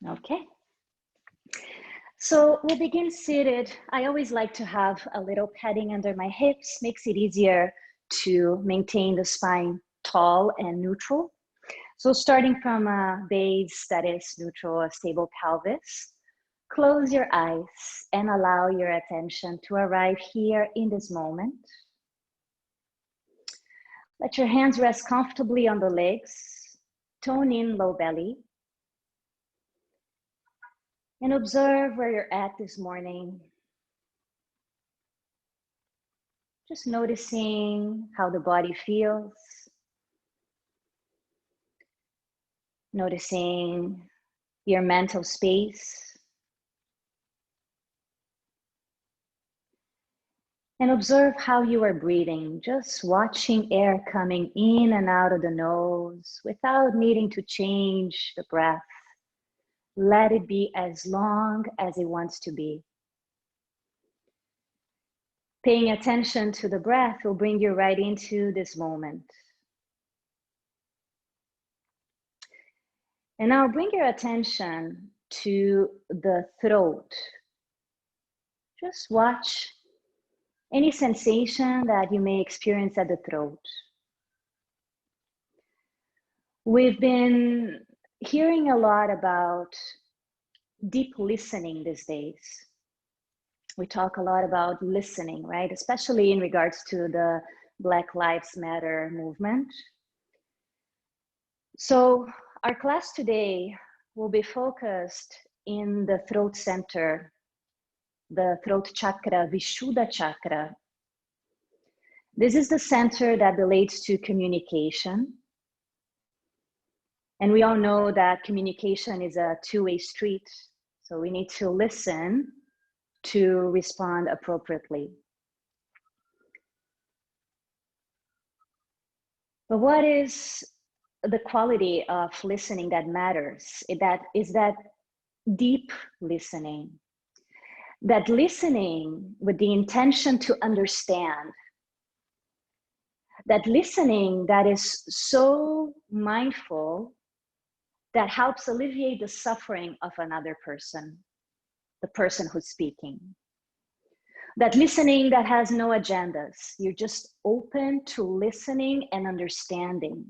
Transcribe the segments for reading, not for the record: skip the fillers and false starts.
Okay. So we'll begin seated. I always like to have a little padding under my hips, makes it easier to maintain the spine tall and neutral. So starting from a base that is neutral, a stable pelvis, close your eyes and allow your attention to arrive here in this moment. Let your hands rest comfortably on the legs, tone in low belly, and observe where you're at this morning. Just noticing how the body feels, noticing your mental space, and observe how you are breathing, just watching air coming in and out of the nose without needing to change the breath. Let it be as long as it wants to be. Paying attention to the breath will bring you right into this moment. And now bring your attention to the throat. Just watch any sensation that you may experience at the throat. We've been hearing a lot about deep listening these days. We talk a lot about listening, right? Especially in regards to the Black Lives Matter movement. So our class today will be focused in the throat center, the throat chakra, Visuddha chakra. This is the center that relates to communication. And we all know that communication is a two-way street. So we need to listen to respond appropriately. But what is the quality of listening that matters? That is that deep listening. That listening with the intention to understand. That listening that is so mindful that helps alleviate the suffering of another person, the person who's speaking. That listening that has no agendas. You're just open to listening and understanding.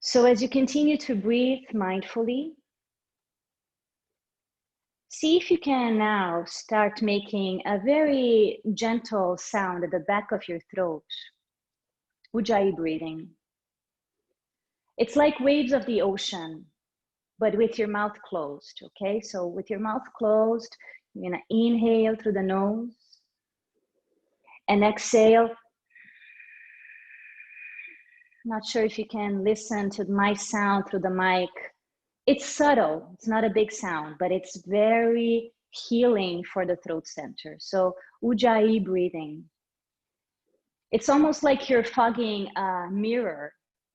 So as you continue to breathe mindfully, see if you can now start making a very gentle sound at the back of your throat. Ujjayi breathing. It's like waves of the ocean, but with your mouth closed, okay? So with your mouth closed, you're gonna inhale through the nose and exhale. Not sure if you can listen to my sound through the mic. It's subtle, it's not a big sound, but it's very healing for the throat center. So Ujjayi breathing. It's almost like you're fogging a mirror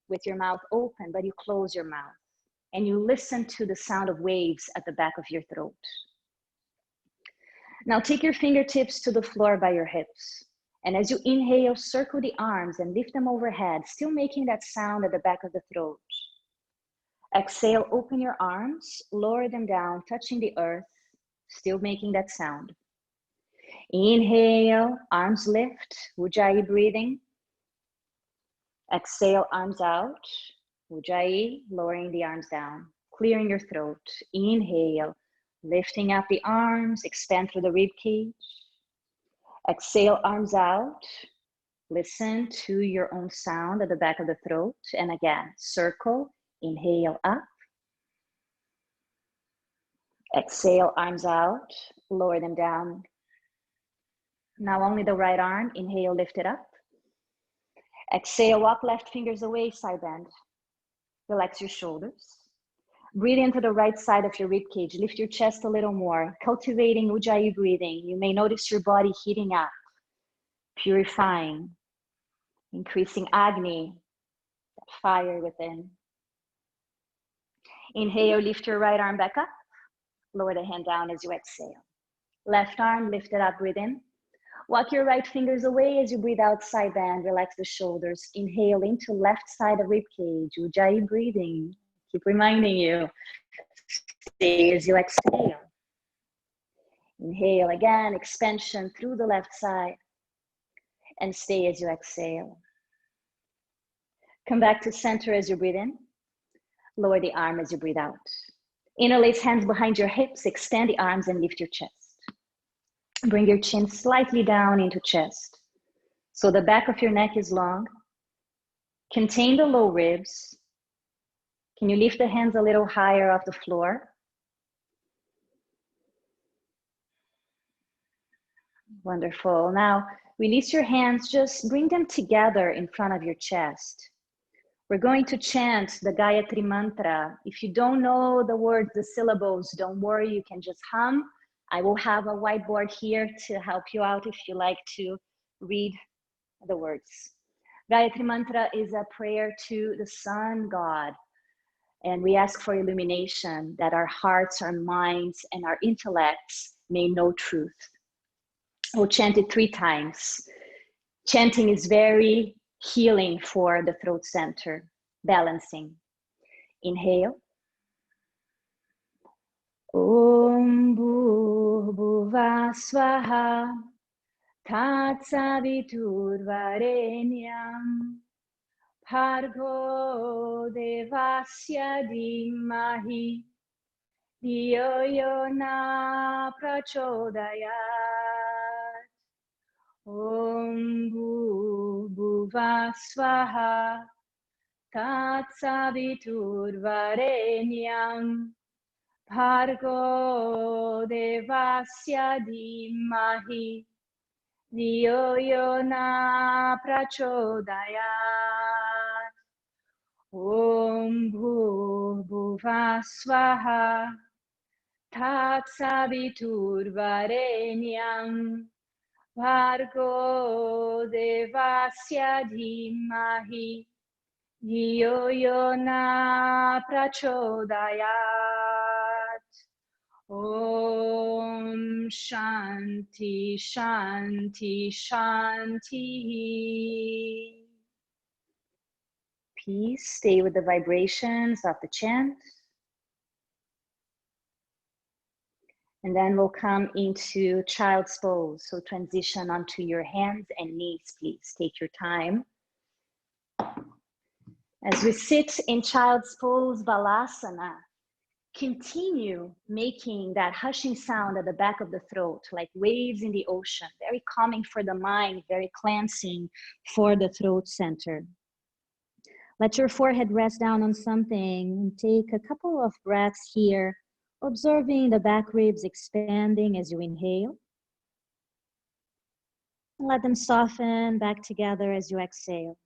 with your mouth open, but you close your mouth and you listen to the sound of waves at the back of your throat. Now take your fingertips to the floor by your hips. And as you inhale, circle the arms and lift them overhead, still making that sound at the back of the throat. Exhale, open your arms, lower them down, touching the earth, still making that sound. Inhale, arms lift, Ujjayi breathing. Exhale, arms out, Ujjayi, lowering the arms down, clearing your throat. Inhale, lifting up the arms, expand through the rib cage. Exhale, arms out. Listen to your own sound at the back of the throat. And again, circle, inhale up. Exhale, arms out, lower them down. Now only the right arm, inhale, lift it up. Exhale, walk left fingers away, side bend. Relax your shoulders. Breathe into the right side of your rib cage. Lift your chest a little more. Cultivating Ujjayi breathing. You may notice your body heating up, purifying, increasing Agni, that fire within. Inhale, lift your right arm back up. Lower the hand down as you exhale. Left arm lifted up, breathe in. Walk your right fingers away as you breathe out, side bend, relax the shoulders. Inhale into left side of rib cage, Ujjayi breathing. Keep reminding you, stay as you exhale. Inhale again, expansion through the left side, and stay as you exhale. Come back to center as you breathe in. Lower the arm as you breathe out. Interlace hands behind your hips, extend the arms and lift your chest. Bring your chin slightly down into chest. So the back of your neck is long. Contain the low ribs. Can you lift the hands a little higher off the floor? Wonderful. Now, release your hands, just bring them together in front of your chest. We're going to chant the Gayatri mantra. If you don't know the words, the syllables, don't worry, you can just hum. I will have a whiteboard here to help you out if you like to read the words. Gayatri mantra is a prayer to the sun god. And we ask for illumination, that our hearts, our minds, and our intellects may know truth. We'll chant it 3 times. Chanting is very healing for the throat center, balancing. Inhale. Om Bhuvah Swaha Tatsaviturvarenyam Bhargo Devasya Dhimahi Dhiyo Yona Prachodayat. Om Bhuvah Swaha Tatsaviturvarenyam Bhargo Devasya Dhimahi Dhiyo Yona Prachodayat. Om Bhuvah Swaha Tatsaviturvarenyam Bhargo Devasya Dhimahi Dhiyo Yona Prachodayat. Om Shanti Shanti Shanti. Peace. Stay with the vibrations of the chant. And then we'll come into child's pose. So transition onto your hands and knees, please. Take your time. As we sit in child's pose, Balasana, continue making that hushing sound at the back of the throat, like waves in the ocean, very calming for the mind, very cleansing for the throat center. Let your forehead rest down on something and take a couple of breaths here, observing the back ribs expanding as you inhale. And let them soften back together as you exhale.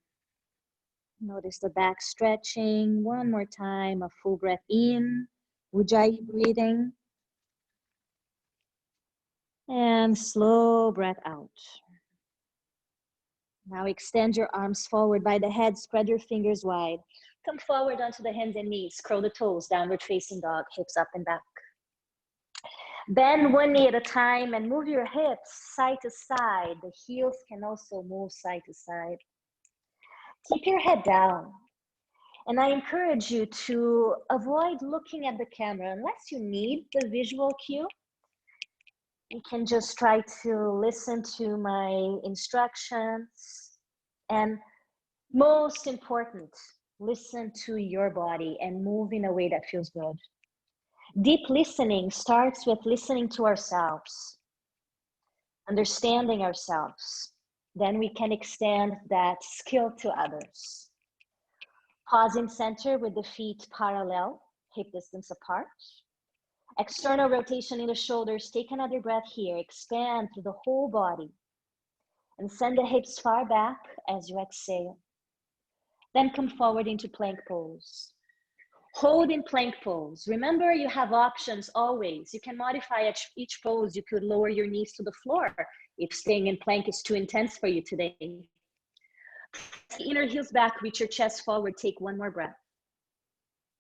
Notice the back stretching. One more time, a full breath in, Ujjayi breathing. And slow breath out. Now extend your arms forward by the head, spread your fingers wide. Come forward onto the hands and knees, curl the toes, downward facing dog, hips up and back. Bend one knee at a time and move your hips side to side. The heels can also move side to side. Keep your head down. And I encourage you to avoid looking at the camera unless you need the visual cue. You can just try to listen to my instructions. And most important, listen to your body and move in a way that feels good. Deep listening starts with listening to ourselves, understanding ourselves. Then we can extend that skill to others. Pause in center with the feet parallel, hip distance apart. External rotation in the shoulders. Take another breath here. Expand through the whole body. And send the hips far back as you exhale. Then come forward into plank pose. Hold in plank pose. Remember, you have options always. You can modify each pose. You could lower your knees to the floor if staying in plank is too intense for you today. Inner heels back, reach your chest forward. Take one more breath.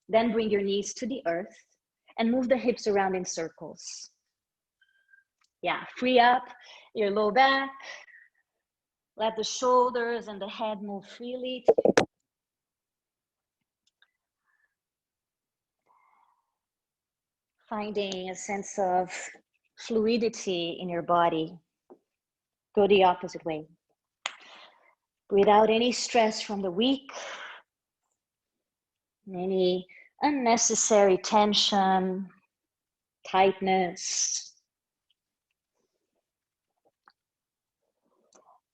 Then bring your knees to the earth and move the hips around in circles. Yeah, free up your low back. Let the shoulders and the head move freely. Finding a sense of fluidity in your body. Go the opposite way. Without any stress from the week, any unnecessary tension, tightness.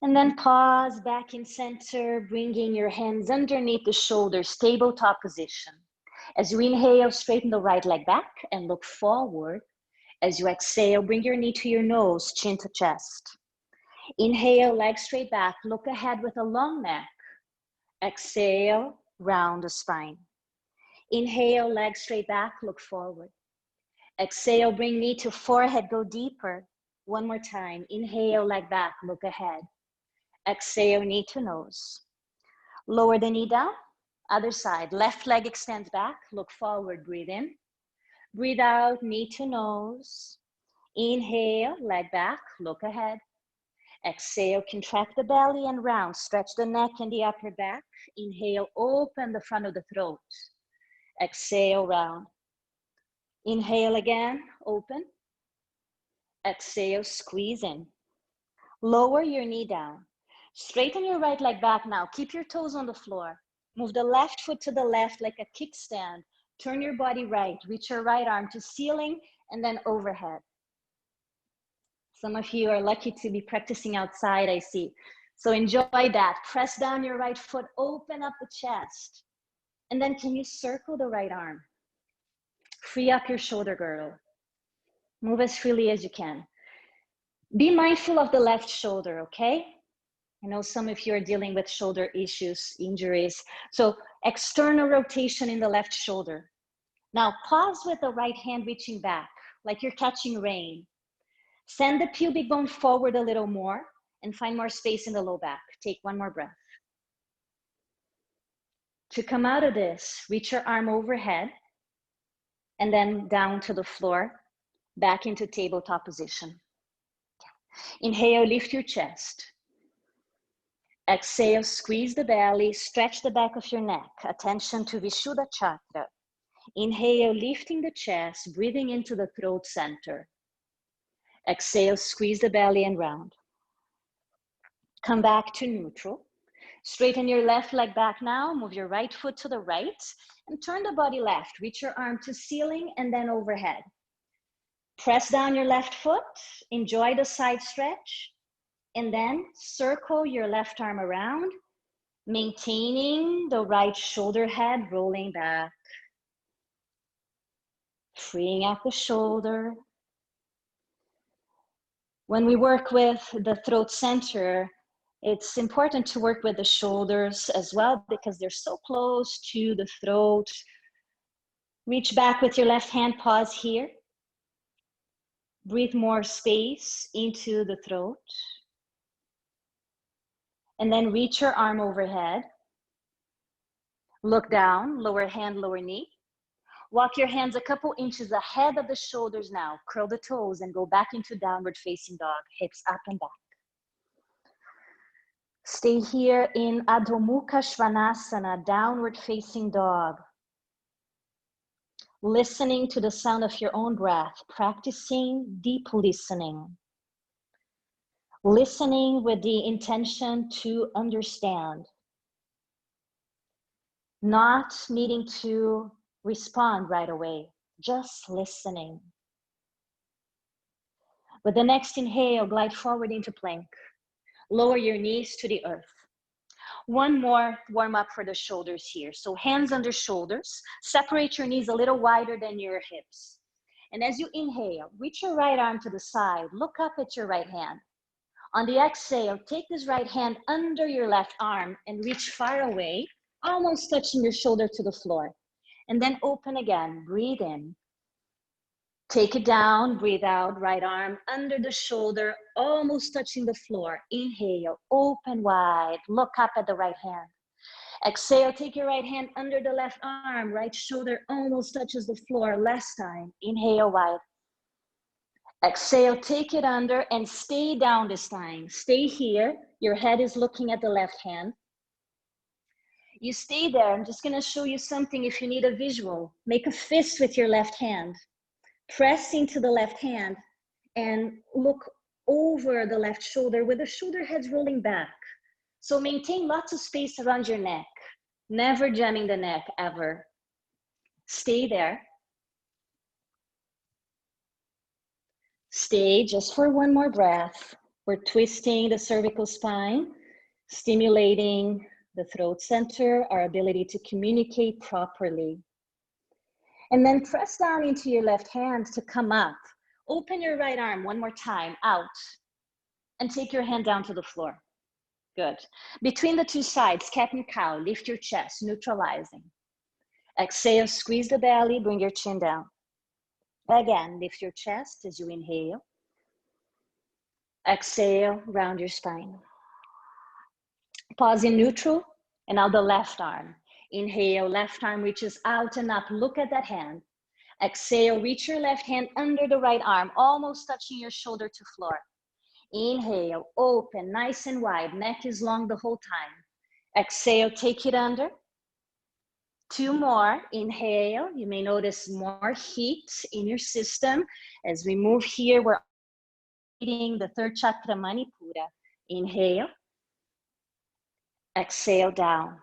And then pause back in center, bringing your hands underneath the shoulders, tabletop position. As you inhale, straighten the right leg back and look forward. As you exhale, bring your knee to your nose, chin to chest. Inhale, leg straight back, look ahead with a long neck. Exhale, round the spine. Inhale, leg straight back, look forward. Exhale, bring knee to forehead, go deeper. One more time. Inhale, leg back, look ahead. Exhale, knee to nose. Lower the knee down. Other side. Left leg extends back, look forward, breathe in. Breathe out, knee to nose. Inhale, leg back, look ahead. Exhale, contract the belly and round. Stretch the neck and the upper back. Inhale, open the front of the throat. Exhale, round. Inhale again, open. Exhale, squeeze in. Lower your knee down. Straighten your right leg back now. Keep your toes on the floor. Move the left foot to the left like a kickstand. Turn your body right. Reach your right arm to ceiling and then overhead. Some of you are lucky to be practicing outside, I see. So enjoy that. Press down your right foot, open up the chest. And then can you circle the right arm? Free up your shoulder girdle. Move as freely as you can. Be mindful of the left shoulder, okay? I know some of you are dealing with shoulder issues, injuries. So external rotation in the left shoulder. Now pause with the right hand reaching back, like you're catching rain. Send the pubic bone forward a little more and find more space in the low back. Take one more breath. To come out of this, reach your arm overhead and then down to the floor, back into tabletop position. Inhale, lift your chest. Exhale, squeeze the belly, stretch the back of your neck. Attention to Visuddha chakra. Inhale, lifting the chest, breathing into the throat center. Exhale, squeeze the belly and round. Come back to neutral. Straighten your left leg back now. Move your right foot to the right and turn the body left. Reach your arm to ceiling and then overhead. Press down your left foot. Enjoy the side stretch. And then circle your left arm around, maintaining the right shoulder head rolling back. Freeing out the shoulder. When we work with the throat center, it's important to work with the shoulders as well because they're so close to the throat. Reach back with your left hand, pause here. Breathe more space into the throat. And then reach your arm overhead. Look down, lower hand, lower knee. Walk your hands a couple inches ahead of the shoulders now. Curl the toes and go back into downward facing dog, hips up and back. Stay here in Adho Mukha Svanasana, downward facing dog. Listening to the sound of your own breath, practicing deep listening. Listening with the intention to understand. Not needing to respond right away, just listening. With the next inhale, glide forward into plank. Lower your knees to the earth. One more warm up for the shoulders here. So hands under shoulders, separate your knees a little wider than your hips. And as you inhale, reach your right arm to the side, look up at your right hand. On the exhale, take this right hand under your left arm and reach far away, almost touching your shoulder to the floor. And then open again, breathe in. Take it down, breathe out, right arm under the shoulder, almost touching the floor. Inhale, open wide, look up at the right hand. Exhale, take your right hand under the left arm, right shoulder almost touches the floor. Last time, inhale wide. Exhale, take it under and stay down this time. Stay here. Your head is looking at the left hand. You stay there. I'm just going to show you something if you need a visual. Make a fist with your left hand. Press into the left hand and look over the left shoulder with the shoulder heads rolling back. So maintain lots of space around your neck. Never jamming the neck, ever. Stay there. Stay just for one more breath. We're twisting the cervical spine, stimulating the throat center, our ability to communicate properly. And then press down into your left hand to come up. Open your right arm one more time, out. And take your hand down to the floor. Good. Between the two sides, cat and cow, lift your chest, neutralizing. Exhale, squeeze the belly, bring your chin down. Again, lift your chest as you inhale. Exhale, round your spine. Pause in neutral, and now the left arm. Inhale, left arm reaches out and up. Look at that hand. Exhale, reach your left hand under the right arm, almost touching your shoulder to floor. Inhale, open, nice and wide. Neck is long the whole time. Exhale, take it under. Two more. Inhale. You may notice more heat in your system. As we move here, we're activating the third chakra, Manipura. Inhale. Exhale, down.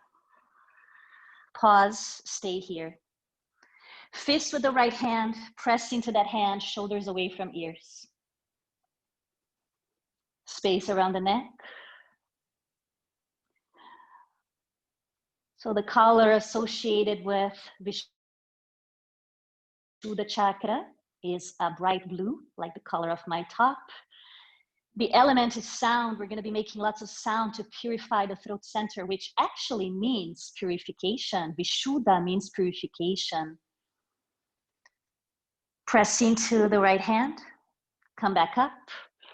Pause, stay here. Fist with the right hand, press into that hand, shoulders away from ears. Space around the neck. So the color associated with Visuddha chakra is a bright blue, like the color of my top. The element is sound. We're going to be making lots of sound to purify the throat center, which actually means purification. Visuddha means purification. Press into the right hand, come back up,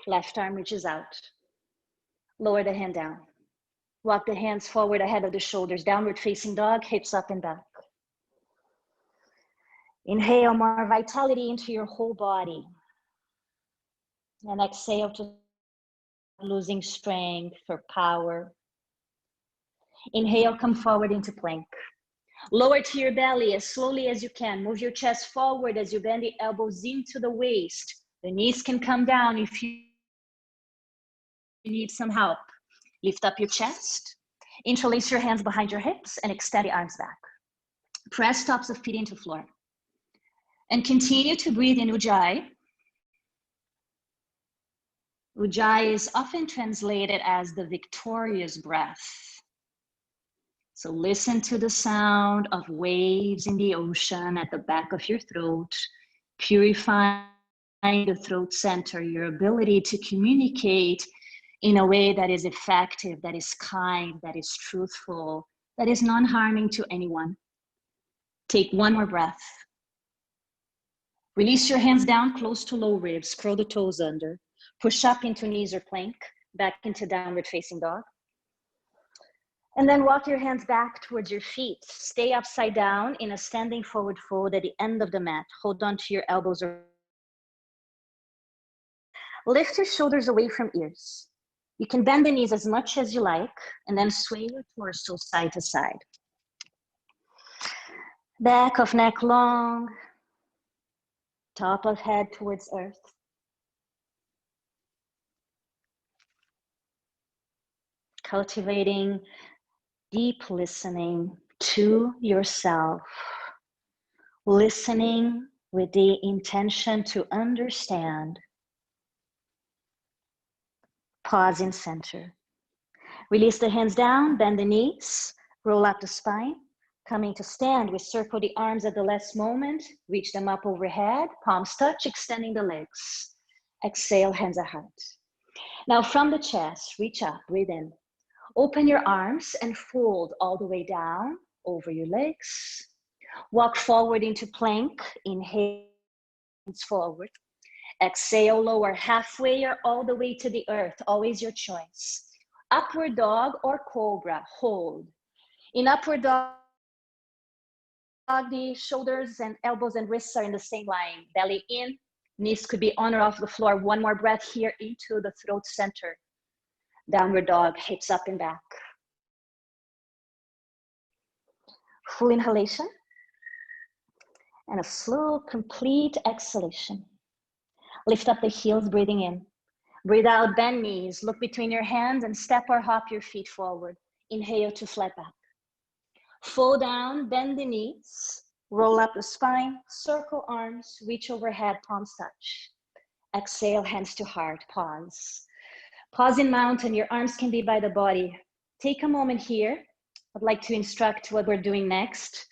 left arm reaches out. Lower the hand down. Walk the hands forward ahead of the shoulders, downward facing dog, hips up and back. Inhale more vitality into your whole body. And exhale to losing strength or power. Inhale, come forward into plank. Lower to your belly as slowly as you can. Move your chest forward as you bend the elbows into the waist. The knees can come down if you need some help. Lift up your chest. Interlace your hands behind your hips and extend the arms back. Press tops of feet into floor. And continue to breathe in Ujjayi. Ujjayi is often translated as the victorious breath. So listen to the sound of waves in the ocean at the back of your throat, purifying the throat center, your ability to communicate in a way that is effective, that is kind, that is truthful, that is non-harming to anyone. Take one more breath. Release your hands down close to low ribs, curl the toes under, push up into knees or plank, back into downward facing dog. And then walk your hands back towards your feet. Stay upside down in a standing forward fold at the end of the mat. Hold on to your elbows. Lift your shoulders away from ears. You can bend the knees as much as you like, and then sway your torso side to side. Back of neck long, top of head towards earth. Cultivating deep listening to yourself. Listening with the intention to understand. Pause in center. Release the hands down, bend the knees, roll up the spine. Coming to stand, we circle the arms at the last moment, reach them up overhead, palms touch, extending the legs. Exhale, hands at heart. Now from the chest, reach up, breathe in. Open your arms and fold all the way down over your legs. Walk forward into plank, inhale, hands forward. Exhale, lower halfway or all the way to the earth, always your choice. Upward dog or cobra, hold. In upward dog, the shoulders and elbows and wrists are in the same line. Belly in, Knees could be on or off the floor. One more breath here into the throat center. Downward dog, hips up and back. Full inhalation. And a slow, complete exhalation. Lift up the heels, breathing in. Breathe out, bend knees. Look between your hands and step or hop your feet forward. Inhale to flat back. Fall down, bend the knees. Roll up the spine, circle arms, reach overhead, palms touch. Exhale, hands to heart, pause. Pause in mountain, your arms can be by the body. Take a moment here. I'd like to instruct what we're doing next.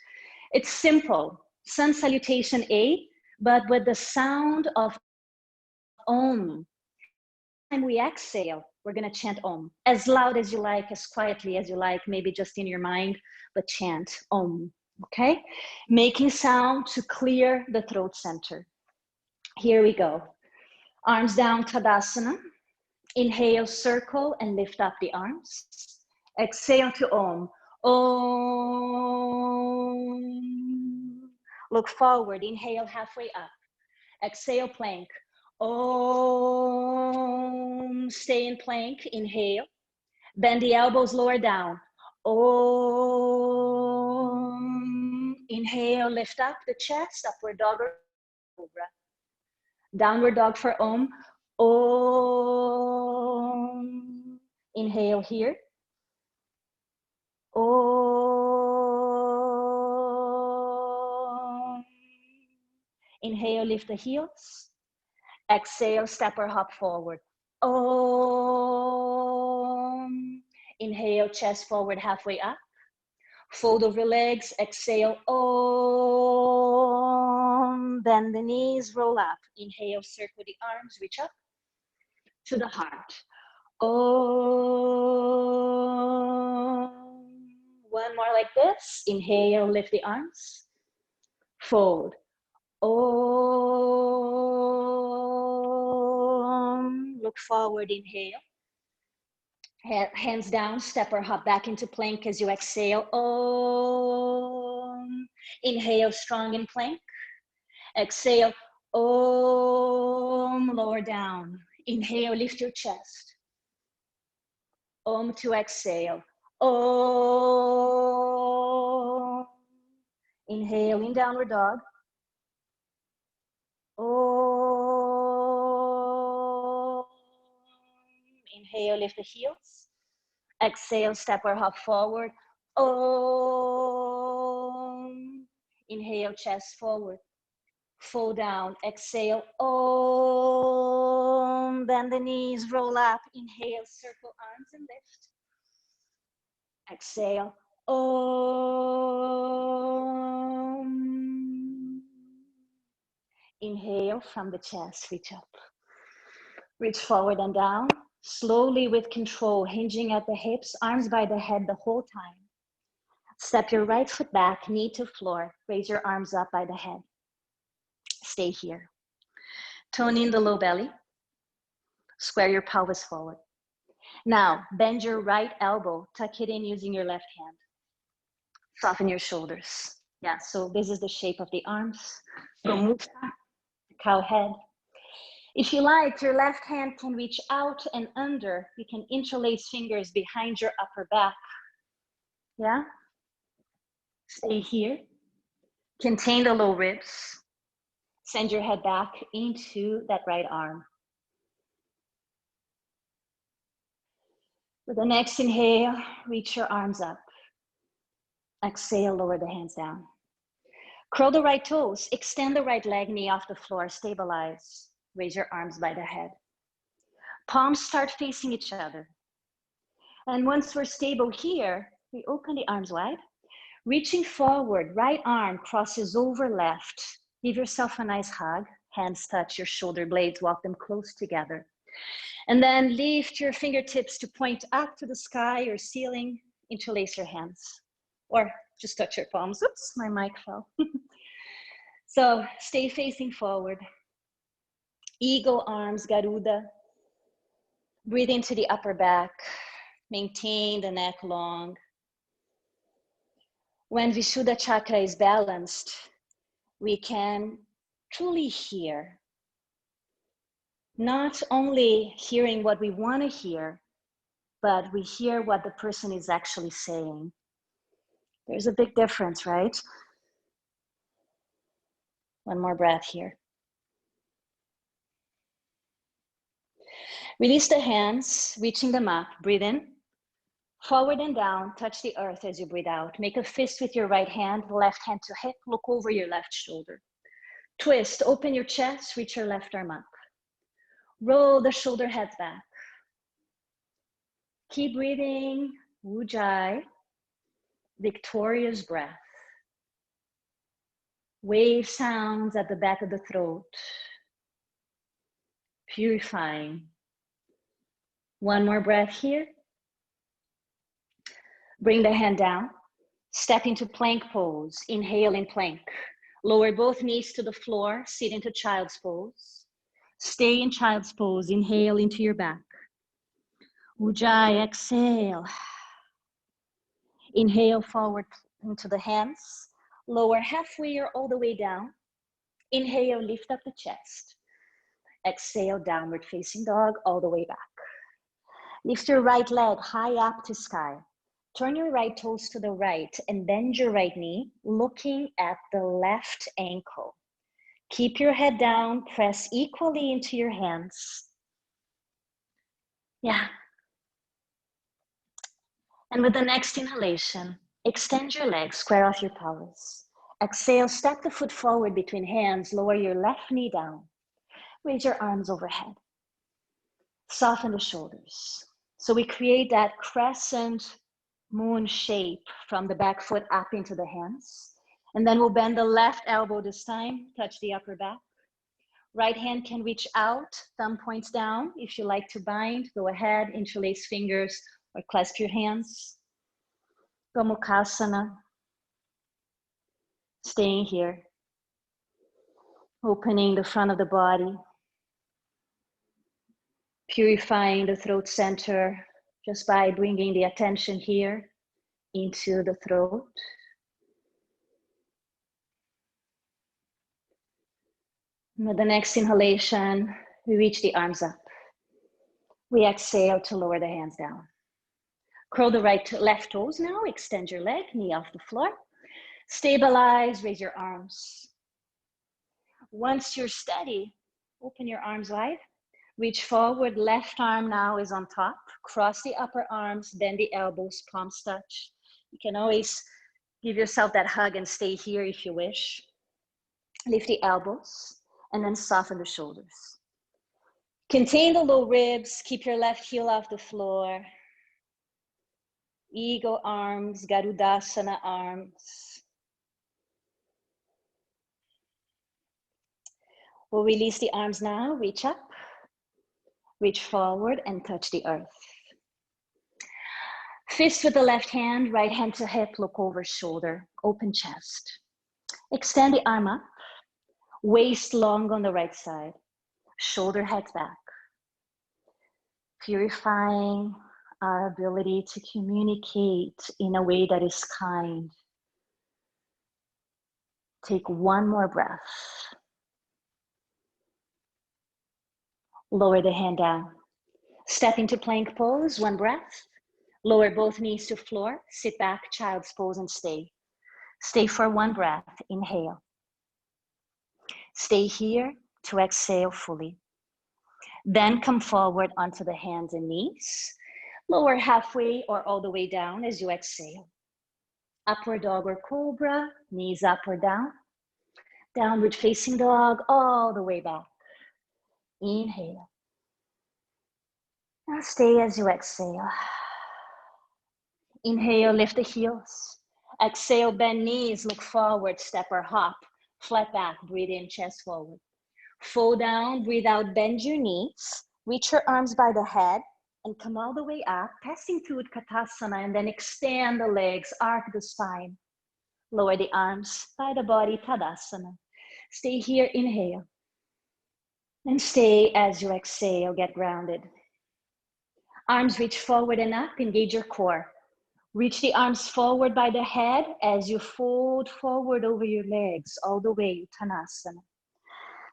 It's simple, sun salutation A, but with the sound of Om. When we exhale, we're gonna chant Om. As loud as you like, as quietly as you like, maybe just in your mind, but chant Om, okay? Making sound to clear the throat center. Here we go. Arms down, Tadasana. Inhale, circle and lift up the arms. Exhale to Om. Om. Look forward, inhale halfway up. Exhale, plank. Om. Stay in plank, inhale. Bend the elbows, lower down. Om. Inhale, lift up the chest, upward dog or cobra. Downward dog for Om. Om. Inhale here. Om. Inhale, lift the heels. Exhale, step or hop forward. Om. Inhale, chest forward, halfway up. Fold over legs, exhale, Om. Bend the knees, roll up. Inhale, circle the arms, reach up to the heart. Om. One more like this. Inhale, lift the arms. Fold. Om. Look forward, inhale. Hands down, step or hop back into plank as you exhale. Om. Inhale, strong in plank. Exhale, Om. Lower down. Inhale, lift your chest. Om to exhale. Om. Inhale in downward dog. Om. Inhale, lift the heels. Exhale, step or hop forward. Om. Inhale, chest forward. Fall down. Exhale. Om. Bend the knees, roll up. Inhale, circle arms and lift. Exhale. Om. Inhale from the chest, reach up. Reach forward and down. Slowly with control, hinging at the hips, arms by the head the whole time. Step your right foot back, knee to floor. Raise your arms up by the head. Stay here. Tone in the low belly. Square your pelvis forward. Now, bend your right elbow, tuck it in using your left hand. Soften your shoulders. Yeah, so this is the shape of the arms. Go move, cow head. If you like, your left hand can reach out and under. You can interlace fingers behind your upper back. Yeah? Stay here. Contain the low ribs. Send your head back into that right arm. With the next inhale, reach your arms up. Exhale, lower the hands down. Curl the right toes. Extend the right leg, knee off the floor. Stabilize. Raise your arms by the head. Palms start facing each other. And once we're stable here, we open the arms wide. Reaching forward, right arm crosses over left. Give yourself a nice hug. Hands touch your shoulder blades, walk them close together. And then lift your fingertips to point up to the sky or ceiling. Interlace your hands. Or just touch your palms. Oops, my mic fell. So stay facing forward. Eagle arms, Garuda. Breathe into the upper back. Maintain the neck long. When Visuddha chakra is balanced, we can truly hear Not only hearing what we want to hear, but we hear what the person is actually saying. There's a big difference, right? One more breath here. Release the hands, reaching them up, breathe in. Forward and down, touch the earth as you breathe out. Make a fist with your right hand, left hand to hip, look over your left shoulder. Twist, open your chest, reach your left arm up. Roll the shoulder heads back. Keep breathing, Ujjayi, victorious breath. Wave sounds at the back of the throat, purifying. One more breath here. Bring the hand down, step into plank pose, inhale in plank. Lower both knees to the floor, sit into child's pose. Stay in child's pose, inhale into your back. Ujjayi, exhale. Inhale forward into the hands, lower halfway or all the way down. Inhale, lift up the chest. Exhale, downward facing dog, all the way back. Lift your right leg high up to sky. Turn your right toes to the right and bend your right knee, looking at the left ankle. Keep your head down, press equally into your hands. Yeah. And with the next inhalation, extend your legs, square off your pelvis. Exhale, step the foot forward between hands, lower your left knee down. Raise your arms overhead. Soften the shoulders. So we create that crescent moon shape from the back foot up into the hands. And then we'll bend the left elbow this time, touch the upper back. Right hand can reach out, thumb points down. If you like to bind, go ahead, interlace fingers or clasp your hands. Gomukhasana. Staying here. Opening the front of the body. Purifying the throat center just by bringing the attention here into the throat. And with the next inhalation, we reach the arms up. We exhale to lower the hands down. Curl the right to left toes now. Extend your leg, knee off the floor. Stabilize, raise your arms. Once you're steady, open your arms wide. Reach forward, left arm now is on top. Cross the upper arms, bend the elbows, palms touch. You can always give yourself that hug and stay here if you wish. Lift the elbows and then soften the shoulders. Contain the low ribs, keep your left heel off the floor. Eagle arms, Garudasana arms. We'll release the arms now, reach up. Reach forward and touch the earth. Fist with the left hand, right hand to hip, look over shoulder, open chest. Extend the arm up, waist long on the right side, shoulder head back. Purifying our ability to communicate in a way that is kind. Take one more breath. Lower the hand down. Step into plank pose, one breath. Lower both knees to floor, sit back, child's pose and stay. Stay for one breath, inhale. Stay here to exhale fully. Then come forward onto the hands and knees. Lower halfway or all the way down as you exhale. Upward dog or cobra, knees up or down. Downward facing dog, all the way back. Inhale. Now stay as you exhale. Inhale, lift the heels. Exhale, bend knees, look forward, step or hop. Flat back, breathe in, chest forward. Fold down, breathe out, bend your knees. Reach your arms by the head and come all the way up, passing through Utkatasana, and then extend the legs, arc the spine. Lower the arms by the body, Tadasana. Stay here, inhale. And stay as you exhale, get grounded. Arms reach forward and up, engage your core. Reach the arms forward by the head as you fold forward over your legs, all the way, Uttanasana.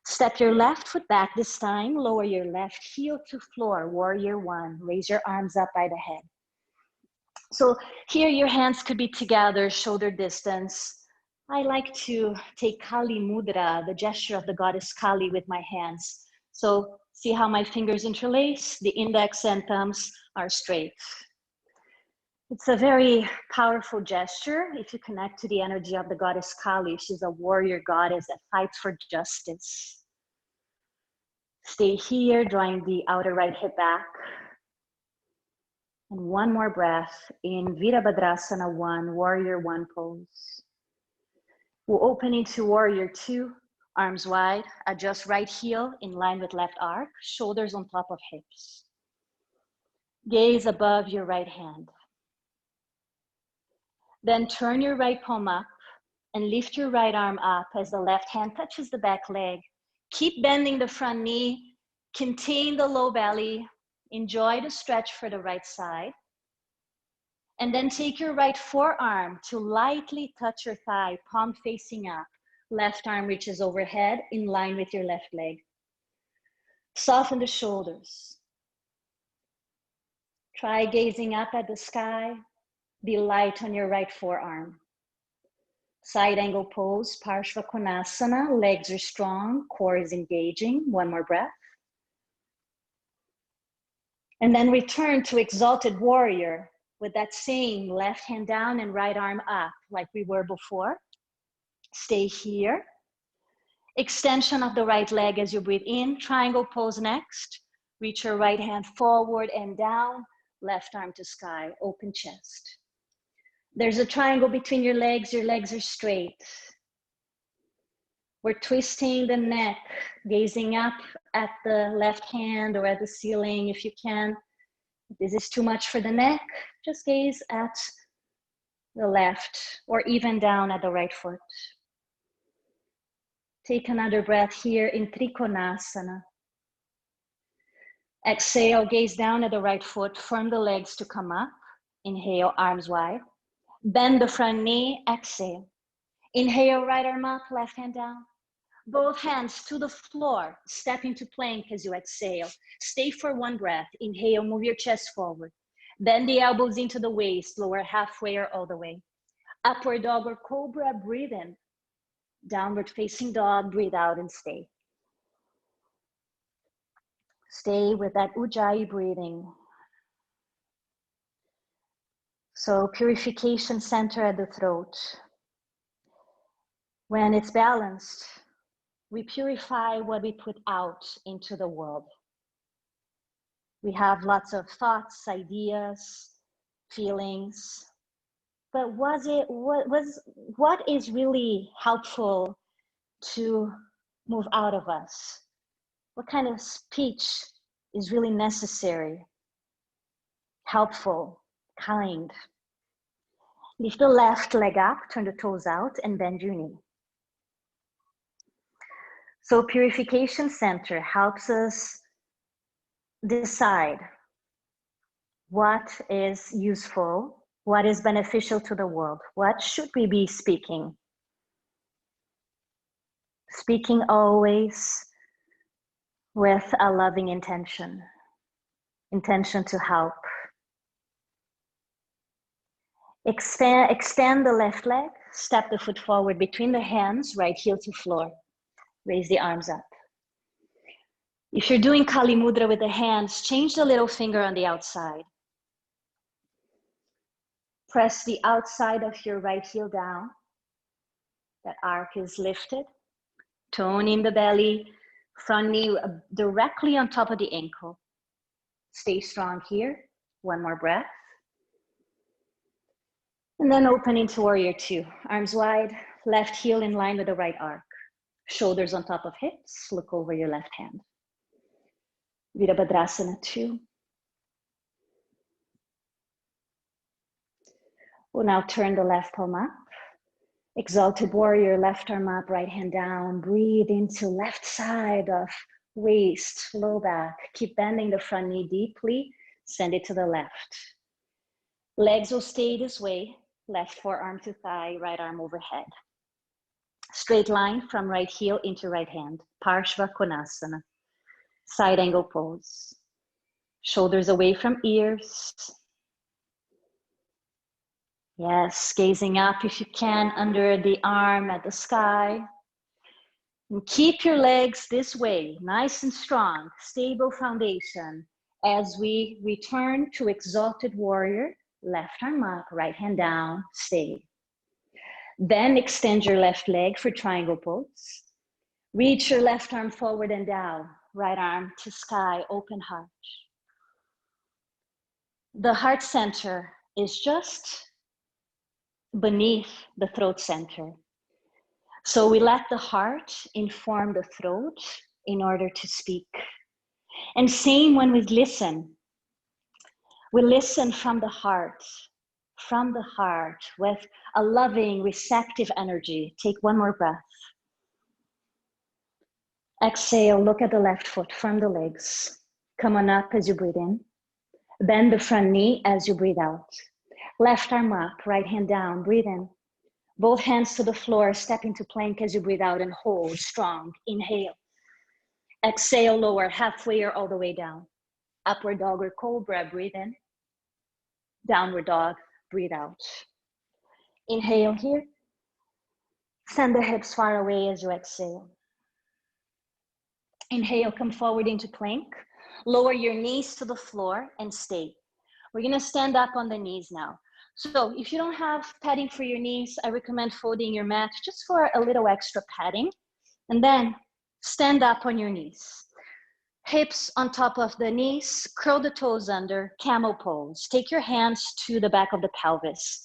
Step your left foot back this time. Lower your left heel to floor, warrior one. Raise your arms up by the head. So here your hands could be together, shoulder distance. I like to take Kali Mudra, the gesture of the goddess Kali, with my hands. So see how my fingers interlace? The index and thumbs are straight. It's a very powerful gesture if you connect to the energy of the goddess Kali. She's a warrior goddess that fights for justice. Stay here, drawing the outer right hip back. And one more breath in Virabhadrasana 1, warrior 1 pose. We'll open into warrior 2, arms wide. Adjust right heel in line with left arc, shoulders on top of hips. Gaze above your right hand. Then turn your right palm up and lift your right arm up as the left hand touches the back leg. Keep bending the front knee, contain the low belly, enjoy the stretch for the right side. And then take your right forearm to lightly touch your thigh, palm facing up. Left arm reaches overhead in line with your left leg. Soften the shoulders. Try gazing up at the sky. Be light on your right forearm. Side angle pose, Parshva Konasana. Legs are strong, core is engaging. One more breath. And then return to exalted warrior with that same left hand down and right arm up like we were before. Stay here. Extension of the right leg as you breathe in. Triangle pose next. Reach your right hand forward and down. Left arm to sky, open chest. There's a triangle between your legs are straight. We're twisting the neck, gazing up at the left hand or at the ceiling if you can. If this is too much for the neck, just gaze at the left or even down at the right foot. Take another breath here in Trikonasana. Exhale, gaze down at the right foot, firm the legs to come up. Inhale, arms wide. Bend the front knee, exhale. Inhale, right arm up, left hand down. Both hands to the floor, step into plank as you exhale. Stay for one breath. Inhale, move your chest forward. Bend the elbows into the waist, lower halfway or all the way. Upward dog or cobra, breathe in. Downward facing dog, breathe out and stay. Stay with that Ujjayi breathing. So purification center at the throat. When it's balanced, we purify what we put out into the world. We have lots of thoughts, ideas, feelings, but what is really helpful to move out of us? What kind of speech is really necessary, helpful, kind? Lift the left leg up, turn the toes out, and bend your knee. So purification center helps us decide what is useful, what is beneficial to the world, what should we be speaking. Speaking always with a loving intention to help. Extend the left leg, step the foot forward between the hands, right heel to floor. Raise the arms up. If you're doing Kali Mudra with the hands, change the little finger on the outside. Press the outside of your right heel down. That arc is lifted. Tone in the belly, front knee directly on top of the ankle. Stay strong here. One more breath. And then open into warrior two. Arms wide, left heel in line with the right arc. Shoulders on top of hips, look over your left hand. Virabhadrasana 2. We'll now turn the left palm up. Exalted warrior, left arm up, right hand down. Breathe into left side of waist, low back. Keep bending the front knee deeply. Send it to the left. Legs will stay this way. Left forearm to thigh, right arm overhead. Straight line from right heel into right hand. Parshva Konasana. Side angle pose. Shoulders away from ears. Yes, gazing up if you can, under the arm at the sky. And keep your legs this way, nice and strong, stable foundation. As we return to exalted warrior, left arm up, right hand down, stay. Then extend your left leg for triangle pose. Reach your left arm forward and down, right arm to sky, open heart. The heart center is just beneath the throat center. So we let the heart inform the throat in order to speak. And same when we listen from the heart with a loving, receptive energy. Take one more breath. Exhale, look at the left foot, firm the legs. Come on up as you breathe in. Bend the front knee as you breathe out. Left arm up, right hand down, breathe in. Both hands to the floor, step into plank as you breathe out and hold strong. Inhale. Exhale, lower halfway or all the way down. Upward dog or cobra, breathe in. Downward dog, breathe out. Inhale here. Send the hips far away as you exhale. Inhale, come forward into plank. Lower your knees to the floor and stay. We're gonna stand up on the knees now. So if you don't have padding for your knees, I recommend folding your mat just for a little extra padding. And then stand up on your knees. Hips on top of the knees, curl the toes under, camel pose. Take your hands to the back of the pelvis.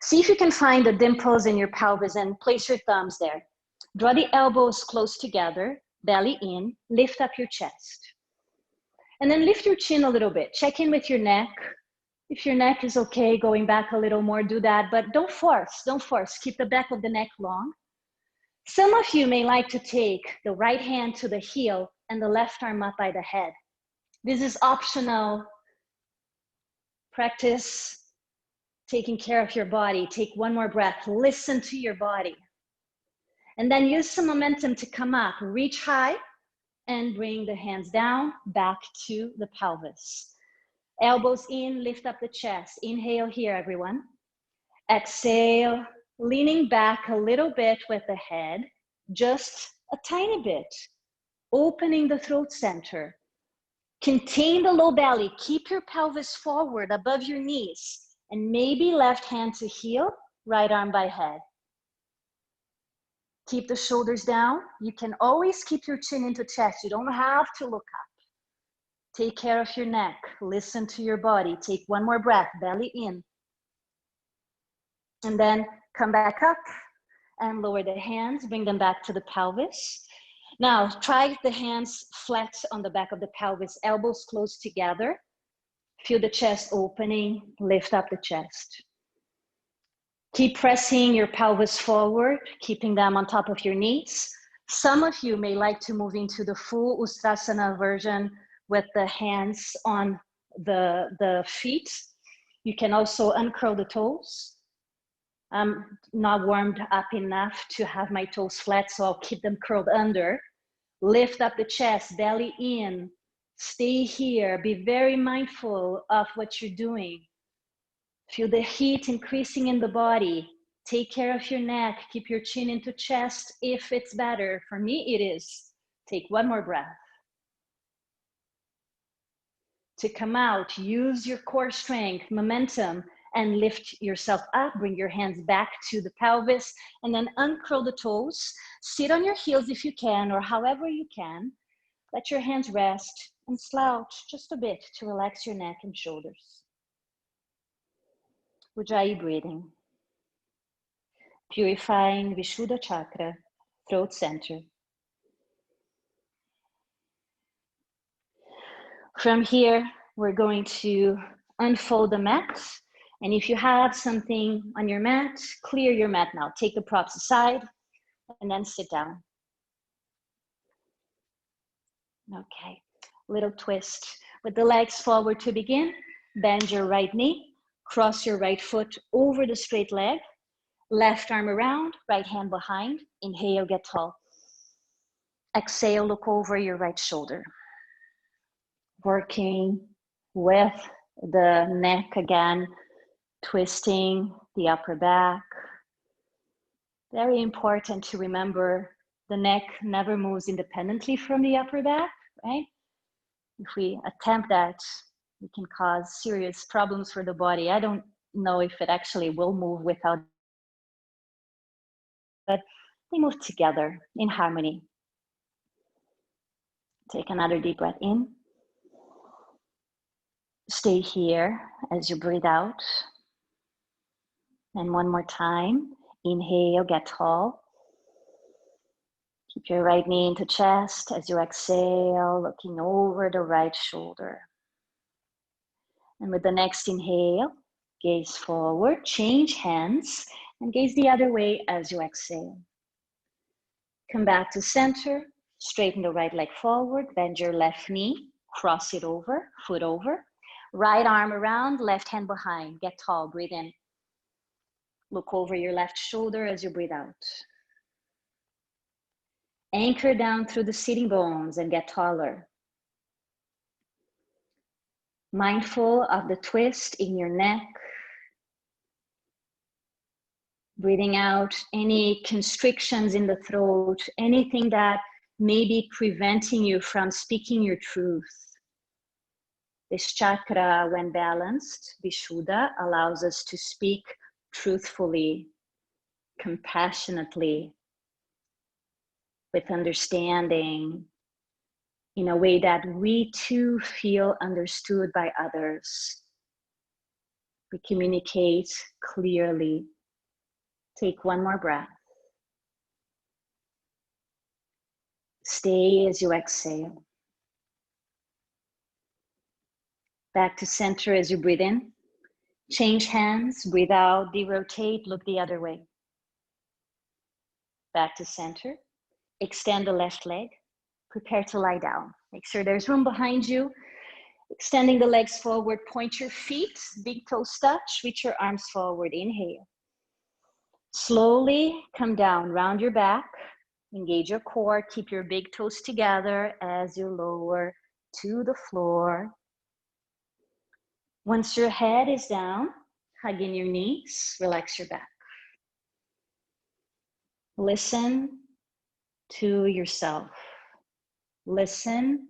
See if you can find the dimples in your pelvis and place your thumbs there. Draw the elbows close together, belly in, lift up your chest. And then lift your chin a little bit. Check in with your neck. If your neck is okay, going back a little more, do that, but don't force. Keep the back of the neck long. Some of you may like to take the right hand to the heel and the left arm up by the head. This is optional. Practice taking care of your body. Take one more breath. Listen to your body. And then use some momentum to come up. Reach high and bring the hands down, back to the pelvis. Elbows in, lift up the chest. Inhale here, everyone. Exhale, leaning back a little bit with the head, just a tiny bit. Opening the throat center. Contain the low belly. Keep your pelvis forward above your knees. And maybe left hand to heel, right arm by head. Keep the shoulders down. You can always keep your chin into chest. You don't have to look up. Take care of your neck. Listen to your body. Take one more breath, belly in. And then come back up and lower the hands. Bring them back to the pelvis. Now, try the hands flat on the back of the pelvis, elbows close together. Feel the chest opening, lift up the chest. Keep pressing your pelvis forward, keeping them on top of your knees. Some of you may like to move into the full Ustrasana version with the hands on the feet. You can also uncurl the toes. I'm not warmed up enough to have my toes flat, so I'll keep them curled under. Lift up the chest, belly in. Stay here. Be very mindful of what you're doing. Feel the heat increasing in the body. Take care of your neck. Keep your chin into chest if it's better. For me, it is. Take one more breath. To come out, use your core strength, momentum, and lift yourself up. Bring your hands back to the pelvis and then uncurl the toes. Sit on your heels if you can, or however you can. Let your hands rest and slouch just a bit to relax your neck and shoulders. Ujjayi breathing. Purifying Visuddha chakra, throat center. From here, we're going to unfold the mat. And if you have something on your mat, clear your mat now. Take the props aside and then sit down. Okay, little twist. With the legs forward to begin, bend your right knee, cross your right foot over the straight leg, Left arm around, right hand behind. Inhale, get tall. Exhale, look over your right shoulder. Working with the neck again, twisting the upper back. Very important to remember the neck never moves independently from the upper back, right? If we attempt that, it can cause serious problems for the body. I don't know if it actually will move without, but they move together in harmony. Take another deep breath in. Stay here as you breathe out. And one more time. Inhale, get tall. Keep your right knee into chest as you exhale, looking over the right shoulder. And with the next inhale, gaze forward, change hands, and gaze the other way as you exhale. Come back to center, straighten the right leg forward, bend your left knee, cross it over, foot over. Right arm around, left hand behind. Get tall, breathe in. Look over your left shoulder as you breathe out. Anchor down through the sitting bones and get taller. Mindful of the twist in your neck. Breathing out any constrictions in the throat, anything that may be preventing you from speaking your truth. This chakra, when balanced, Visuddha, allows us to speak truthfully, compassionately, with understanding, in a way that we too feel understood by others. We communicate clearly. Take one more breath. Stay as you exhale. Back to center as you breathe in. Change hands, breathe out, de-rotate, look the other way. Back to center. Extend the left leg. Prepare to lie down. Make sure there's room behind you. Extending the legs forward, point your feet, big toes touch, reach your arms forward, inhale. Slowly come down, round your back, engage your core, keep your big toes together as you lower to the floor. Once your head is down, hug in your knees, relax your back. Listen to yourself. Listen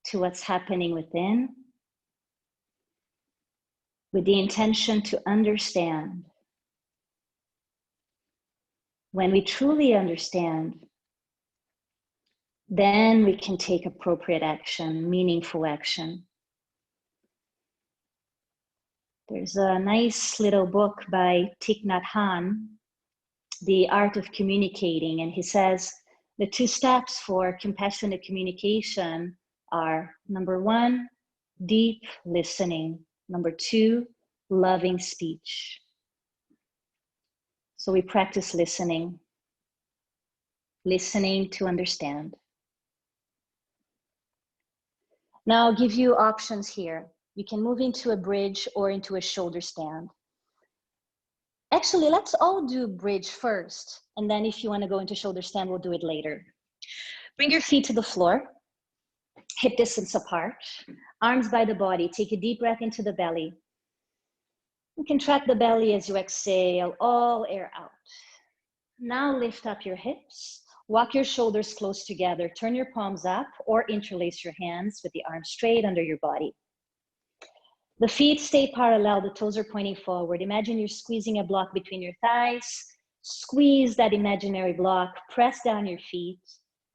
to what's happening within with the intention to understand. When we truly understand, then we can take appropriate action, meaningful action. There's a nice little book by Thich Nhat Hanh, The Art of Communicating, and he says the 2 steps for compassionate communication are: number 1, deep listening; number 2, loving speech. So we practice listening to understand. Now I'll give you options here. You can move into a bridge or into a shoulder stand. Actually, let's all do bridge first. And then if you want to go into shoulder stand, we'll do it later. Bring your feet to the floor, hip distance apart, arms by the body. Take a deep breath into the belly. You contract the belly as you exhale, all air out. Now lift up your hips. Walk your shoulders close together. Turn your palms up or interlace your hands with the arms straight under your body. The feet stay parallel, the toes are pointing forward. Imagine you're squeezing a block between your thighs. Squeeze that imaginary block, press down your feet,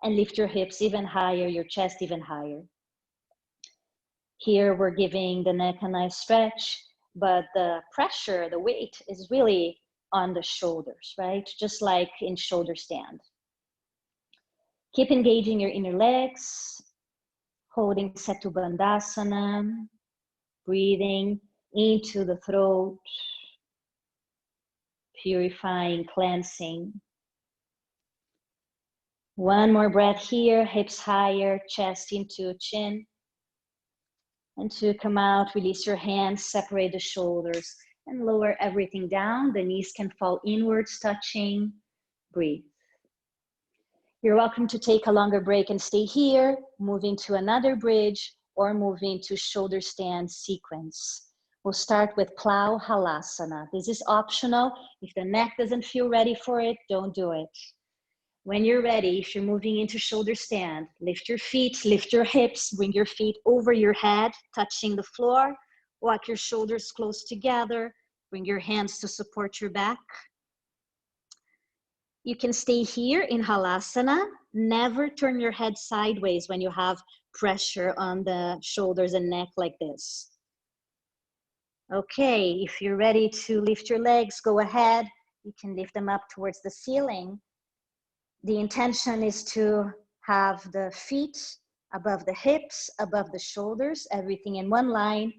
and lift your hips even higher, your chest even higher. Here we're giving the neck a nice stretch, but the pressure, the weight is really on the shoulders, right? Just like in shoulder stand. Keep engaging your inner legs, holding Setu Bandhasana, breathing into the throat, purifying, cleansing. One more breath here, hips higher, chest into chin. And to come out, release your hands, separate the shoulders, And lower everything down. The knees can fall inwards, touching. Breathe. You're welcome to take a longer break and stay here, moving to another bridge or moving to shoulder stand sequence. We'll start with plow halasana. This is optional. If the neck doesn't feel ready for it, don't do it. When you're ready, if you're moving into shoulder stand, lift your feet, lift your hips, bring your feet over your head, touching the floor. Walk your shoulders close together. Bring your hands to support your back. You can stay here in halasana. Never turn your head sideways when you have pressure on the shoulders and neck like this. Okay, if you're ready to lift your legs, go ahead. You can lift them up towards the ceiling. The intention is to have the feet above the hips, above the shoulders, everything in one line.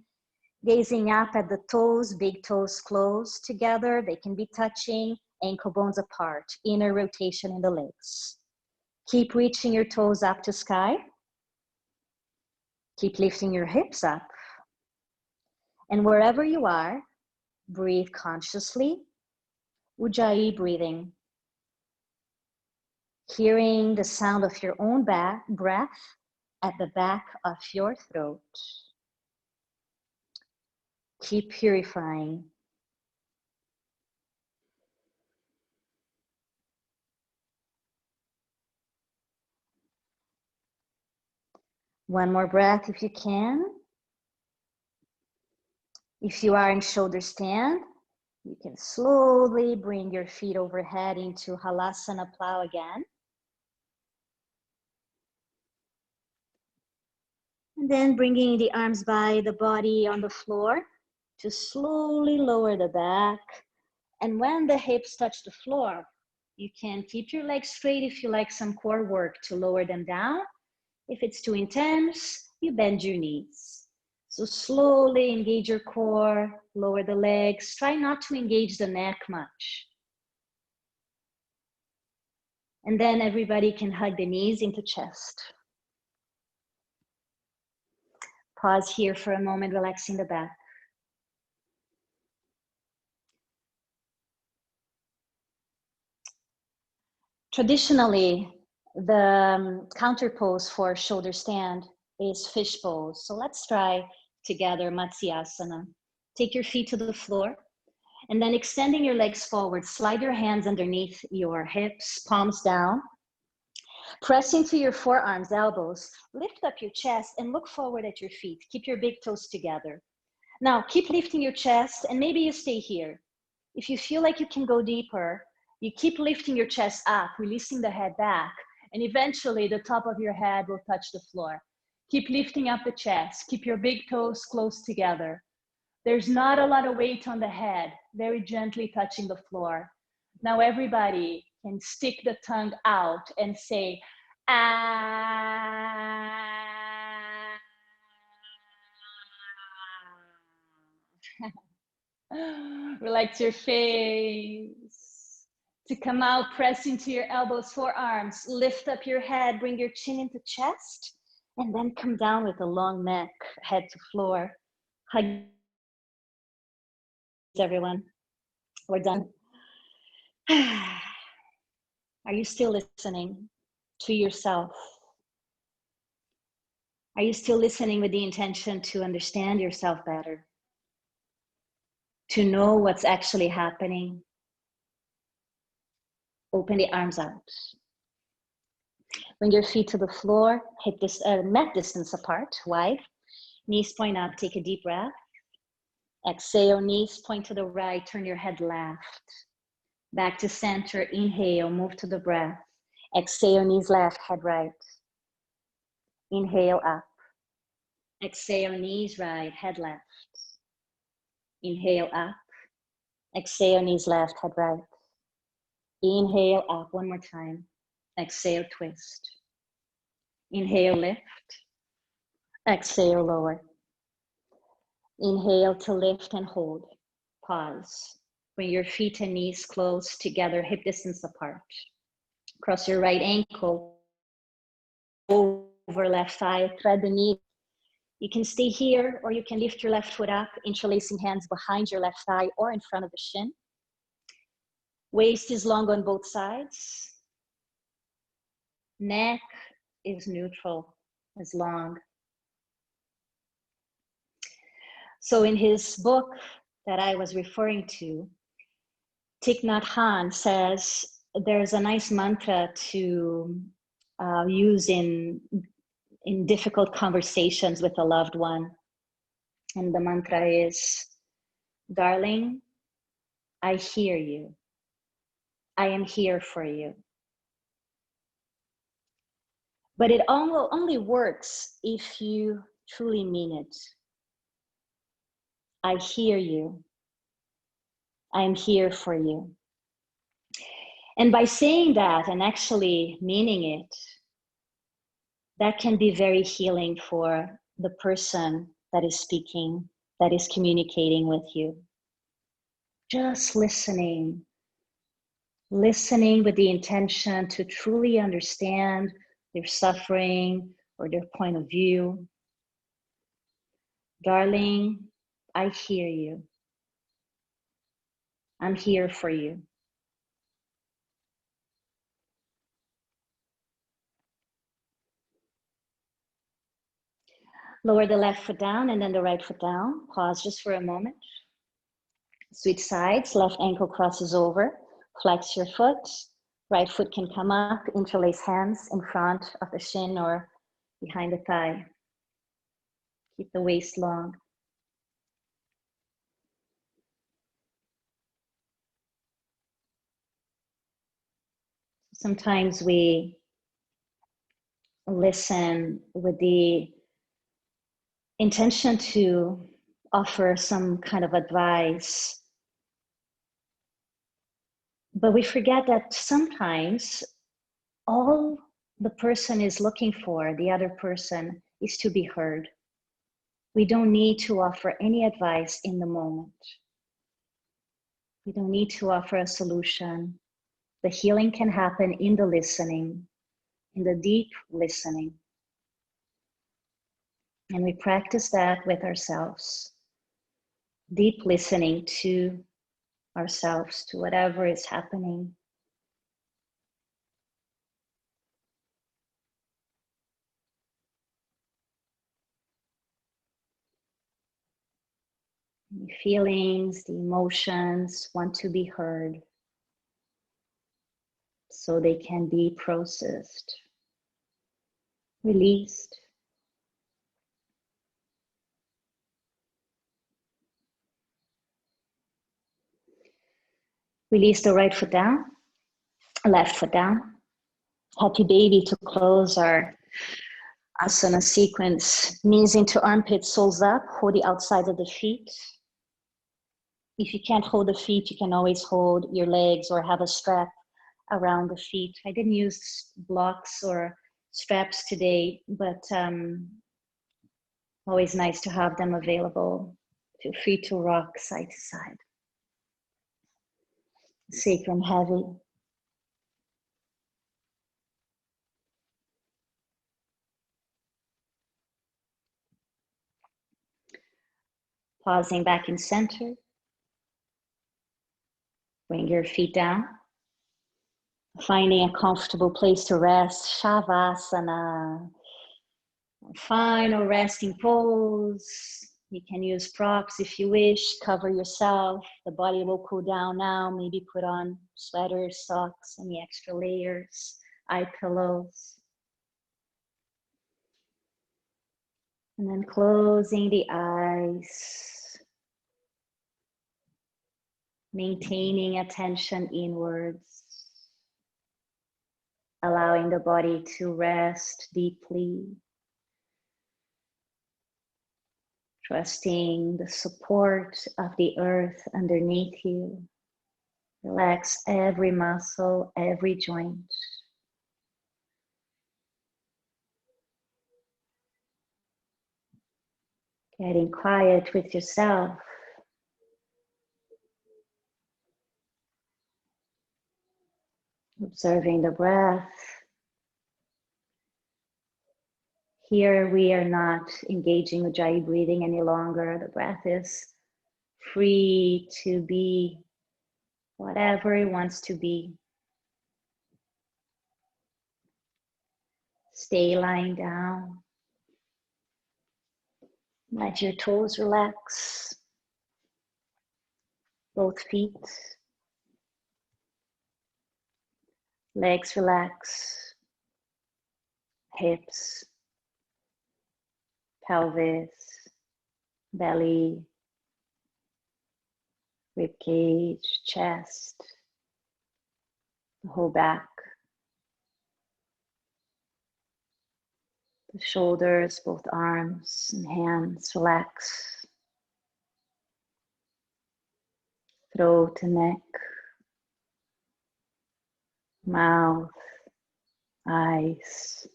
Gazing up at the toes, big toes close together. They can be touching, ankle bones apart, inner rotation in the legs. Keep reaching your toes up to sky. Keep lifting your hips up. And wherever you are, breathe consciously. Ujjayi breathing. Hearing the sound of your own breath at the back of your throat. Keep purifying. One more breath if you can. If you are in shoulder stand, you can slowly bring your feet overhead into halasana plow again. And then bringing the arms by the body on the floor to slowly lower the back. And when the hips touch the floor, you can keep your legs straight if you like some core work to lower them down. If it's too intense, you bend your knees. So slowly engage your core, lower the legs. Try not to engage the neck much. And then everybody can hug the knees into chest. Pause here for a moment, relaxing the back. Traditionally, the counter pose for shoulder stand is fish pose. So let's try together Matsyasana. Take your feet to the floor and then extending your legs forward, slide your hands underneath your hips, palms down. Press into your forearms, elbows, lift up your chest and look forward at your feet. Keep your big toes together. Now keep lifting your chest and maybe you stay here. If you feel like you can go deeper, you keep lifting your chest up, releasing the head back, and eventually the top of your head will touch the floor. Keep lifting up the chest. Keep your big toes close together. There's not a lot of weight on the head, very gently touching the floor. Now everybody can stick the tongue out and say, ah. Relax your face. To come out, press into your elbows, forearms, lift up your head, bring your chin into chest, and then come down with a long neck, head to floor. Hug everyone. We're done. Are you still listening to yourself? Are you still listening with the intention to understand yourself better? To know what's actually happening? Open the arms out. Bring your feet to the floor, hip mat distance apart, wide. Knees point up, take a deep breath. Exhale, knees point to the right, turn your head left. Back to center, inhale, move to the breath. Exhale, knees left, head right. Inhale up. Exhale, knees right, head left. Inhale up. Exhale, knees left, head right. Inhale up, one more time. Exhale, twist. Inhale, lift. Exhale, lower. Inhale to lift and hold. Pause. Bring your feet and knees close together, hip distance apart. Cross your right ankle over left thigh, thread the knee. You can stay here, or you can lift your left foot up, interlacing hands behind your left thigh or in front of the shin. Waist is long on both sides. Neck is neutral, as long. So in his book that I was referring to, Thich Nhat Hanh says there's a nice mantra to use in difficult conversations with a loved one. And the mantra is, darling, I hear you. I am here for you. But it only works if you truly mean it. I hear you. I am here for you. And by saying that and actually meaning it, that can be very healing for the person that is speaking, that is communicating with you. Just listening with the intention to truly understand their suffering or their point of view. Darling, I hear you. I'm here for you. Lower the left foot down and then the right foot down. Pause just for a moment. Switch sides, left ankle crosses over. Flex your foot. Right foot can come up, interlace hands in front of the shin or behind the thigh. Keep the waist long. Sometimes we listen with the intention to offer some kind of advice, but we forget that sometimes all the person is looking for, the other person, is to be heard. We don't need to offer any advice in the moment. We don't need to offer a solution. The healing can happen in the listening, in the deep listening. And we practice that with ourselves. Deep listening to ourselves, to whatever is happening. The feelings, the emotions want to be heard so they can be processed, released. Release the right foot down, left foot down. Happy baby to close our asana sequence. Knees into armpits, soles up, hold the outsides of the feet. If you can't hold the feet, you can always hold your legs or have a strap around the feet. I didn't use blocks or straps today, but always nice to have them available. Feel free to rock side to side. Sacrum heavy. Pausing back in center. Bring your feet down. Finding a comfortable place to rest. Shavasana. Final resting pose. You can use props if you wish. Cover yourself. The body will cool down now. Maybe put on sweaters, socks, any extra layers, eye pillows. And then closing the eyes. Maintaining attention inwards. Allowing the body to rest deeply. Trusting the support of the earth underneath you. Relax every muscle, every joint. Getting quiet with yourself. Observing the breath. Here we are not engaging with Ujjayi breathing any longer. The breath is free to be whatever it wants to be. Stay lying down. Let your toes relax. Both feet. Legs relax. Hips. Pelvis. Belly. Rib cage. Chest. The whole back. The shoulders, both arms and hands relax. Throat and neck. Mouth. Eyes.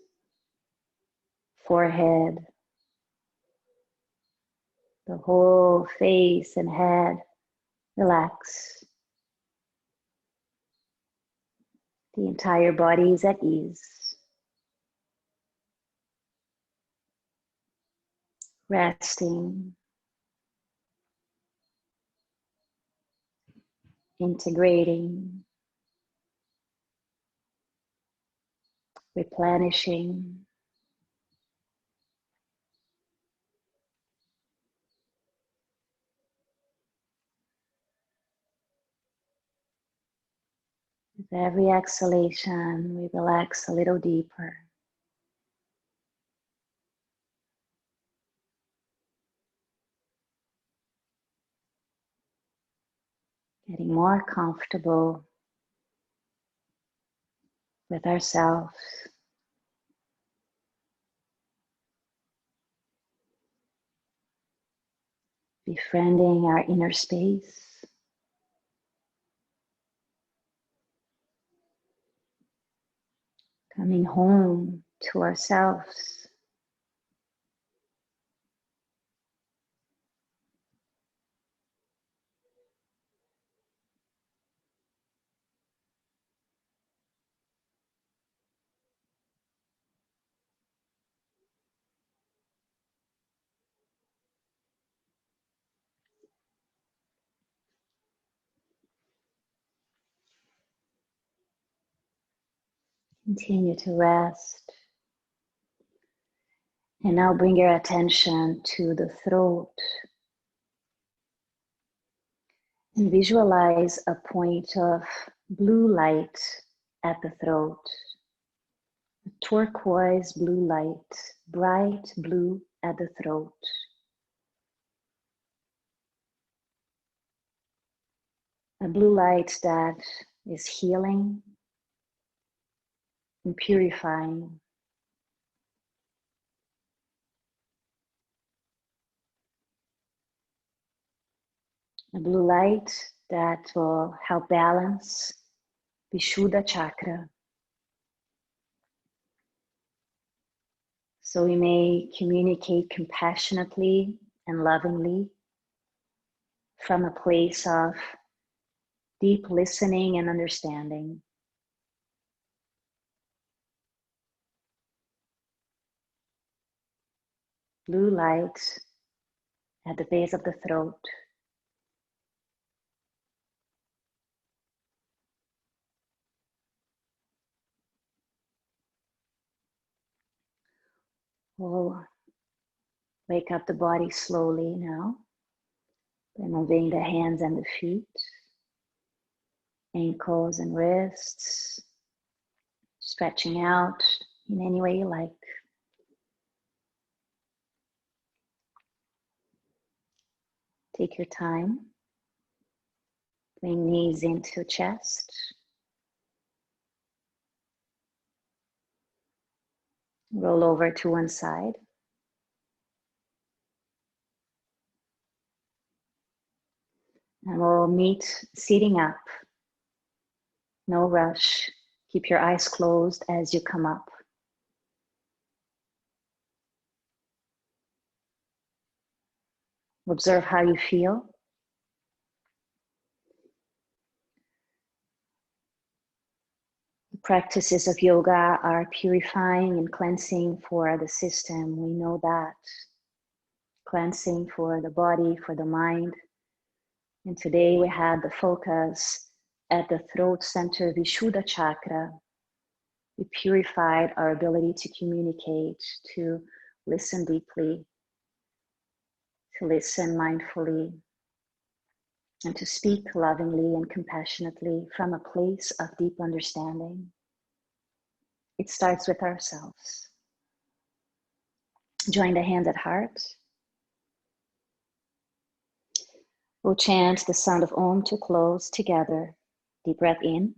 Forehead. The whole face and head relax. The entire body is at ease. Resting. Integrating. Replenishing. With every exhalation, we relax a little deeper. Getting more comfortable with ourselves. Befriending our inner space. Coming home to ourselves. Continue to rest. And now bring your attention to the throat. And visualize a point of blue light at the throat. A turquoise blue light, bright blue at the throat. A blue light that is healing and purifying. A blue light that will help balance Visuddha chakra. So we may communicate compassionately and lovingly from a place of deep listening and understanding. Blue light at the base of the throat. We'll wake up the body slowly now by moving the hands and the feet, ankles and wrists, stretching out in any way you like. Take your time. Bring knees into chest. Roll over to one side. And we'll meet sitting up. No rush. Keep your eyes closed as you come up. Observe how you feel. The Practices of yoga are purifying and cleansing for the system. We know that. Cleansing for the body, for the mind. And today we had the focus at the throat center, Visuddha chakra. We purified our ability to communicate, to listen deeply, to listen mindfully, and to speak lovingly and compassionately from a place of deep understanding. It starts with ourselves. Join the hand at heart. We'll chant the sound of Om to close together. Deep breath in.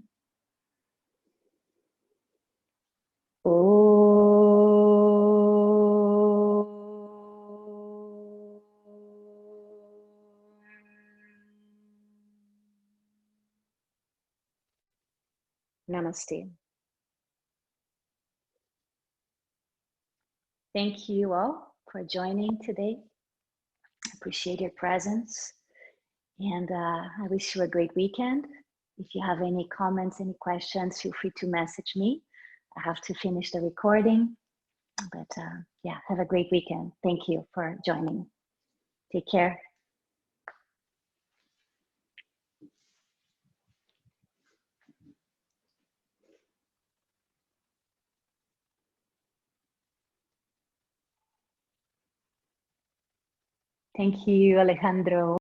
Om. Namaste. Thank you all for joining today. I appreciate your presence. And I wish you a great weekend. If you have any comments, any questions, feel free to message me. I have to finish the recording. But yeah, have a great weekend. Thank you for joining. Take care. Thank you, Alejandro.